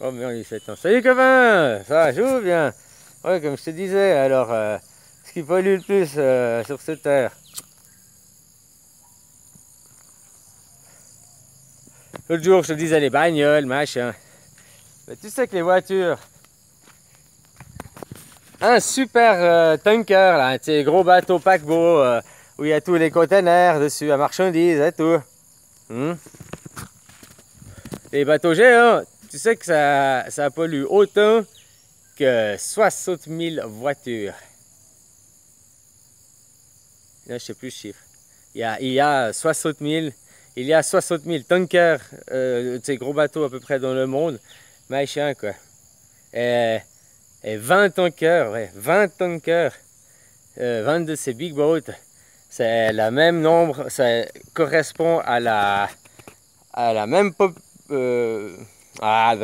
Oh merde, il fait temps. Salut copain! Ça va, joue bien? Ouais, comme je te disais, alors, ce qui pollue le plus sur cette terre. L'autre jour, je te disais les bagnoles, machin. Mais tu sais que les voitures, un super tanker, là, tu sais, gros bateau paquebot, où il y a tous les containers dessus, à marchandises et tout. Hmm. Les bateaux géants, tu sais que ça pollue autant que 60 000 voitures. Là, je sais plus le chiffre. Il y a 60 000, il y a 60 000 tankers, ces gros bateaux à peu près dans le monde, machin quoi. Et, et 20 tankers, ouais, 20 tankers, 20 de ces big boats, c'est la même nombre, ça correspond à la même euh, à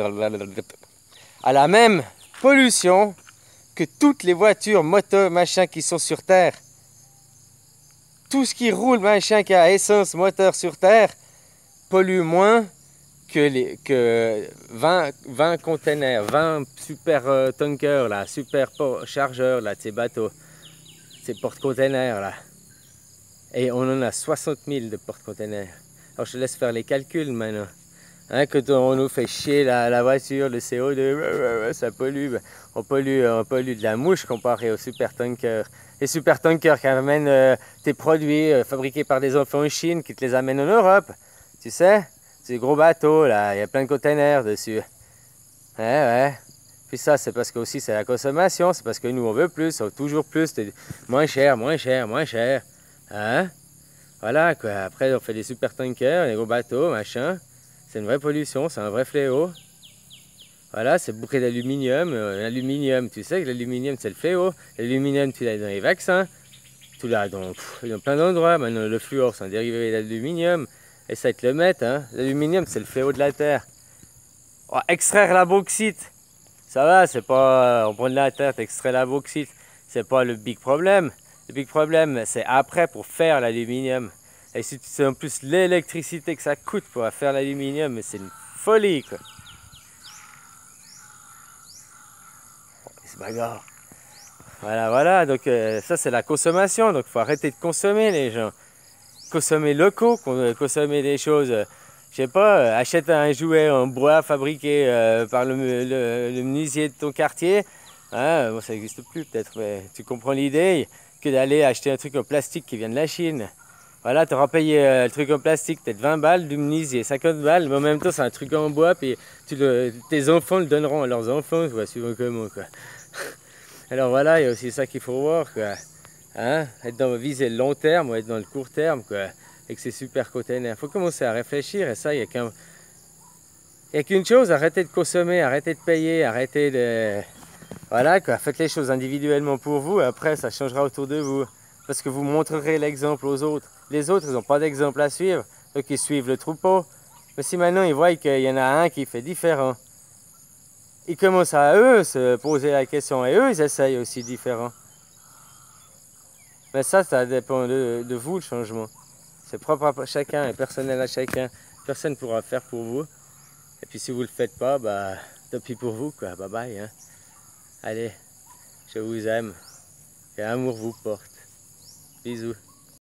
la même pollution que toutes les voitures, motos, machin qui sont sur Terre. Tout ce qui roule, machin, qui a essence, moteur sur Terre, pollue moins que 20 containers, 20 super tankers, là, super chargeurs, là, de ces bateaux, ces porte-containers, là. Et on en a 60 000 de porte-containers. Alors je te laisse faire les calculs maintenant. Hein, quand on nous fait chier la voiture, le CO2, ça pollue. On pollue de la mouche comparé aux super tankers. Les super tankers qui amènent tes produits fabriqués par des enfants en Chine, qui te les amènent en Europe. Tu sais, ces gros bateaux là, il y a plein de containers dessus. Ouais, ouais. Puis ça, c'est parce que aussi c'est la consommation, c'est parce que nous on veut plus, on veut toujours plus, moins cher, moins cher, moins cher. Hein? Voilà quoi. Après on fait des super tankers, des gros bateaux, machin. C'est une vraie pollution, c'est un vrai fléau. Voilà, c'est bourré d'aluminium. L'aluminium, tu sais que l'aluminium c'est le fléau. L'aluminium, tu l'as dans les vaccins. Tu l'as dans plein d'endroits. Maintenant, le fluor, c'est un dérivé d'aluminium. Et ça, ils te le mettent. Hein. L'aluminium, c'est le fléau de la terre. Oh, extraire la bauxite, ça va, c'est pas. On prend de la terre, t'extrais la bauxite. C'est pas le big problème. Le big problème, c'est après pour faire l'aluminium. Et si tu sais en plus l'électricité que ça coûte pour faire l'aluminium, c'est une folie quoi. C'est bagarre. Voilà, voilà, donc ça c'est la consommation, donc il faut arrêter de consommer les gens. Consommer locaux, consommer des choses, je sais pas, achète un jouet en bois fabriqué par le menuisier de ton quartier. Hein, bon, ça n'existe plus peut-être, mais tu comprends l'idée que d'aller acheter un truc en plastique qui vient de la Chine. Voilà, tu auras payé le truc en plastique, peut-être 20 balles, du menuisier, 50 balles, mais en même temps c'est un truc en bois, puis tes enfants le donneront à leurs enfants, quoi, suivant comment, quoi. Alors voilà, il y a aussi ça qu'il faut voir, quoi. Hein? Être dans viser le long terme ou être dans le court terme, quoi. Avec ces super containers. Il faut commencer à réfléchir, et ça, il y a qu'une chose, arrêtez de consommer, arrêtez de payer, arrêtez de... Voilà, quoi. Faites les choses individuellement pour vous, et après, ça changera autour de vous. Parce que vous montrerez l'exemple aux autres. Les autres, ils n'ont pas d'exemple à suivre, donc ils suivent le troupeau. Mais si maintenant ils voient qu'il y en a un qui fait différent, ils commencent à eux se poser la question, et eux, ils essayent aussi différent. Mais ça dépend de vous, le changement. C'est propre à chacun et personnel à chacun. Personne ne pourra faire pour vous. Et puis si vous ne le faites pas, bah tant pis pour vous, quoi. Bye bye. Hein. Allez, je vous aime. Et l'amour vous porte. Bisous.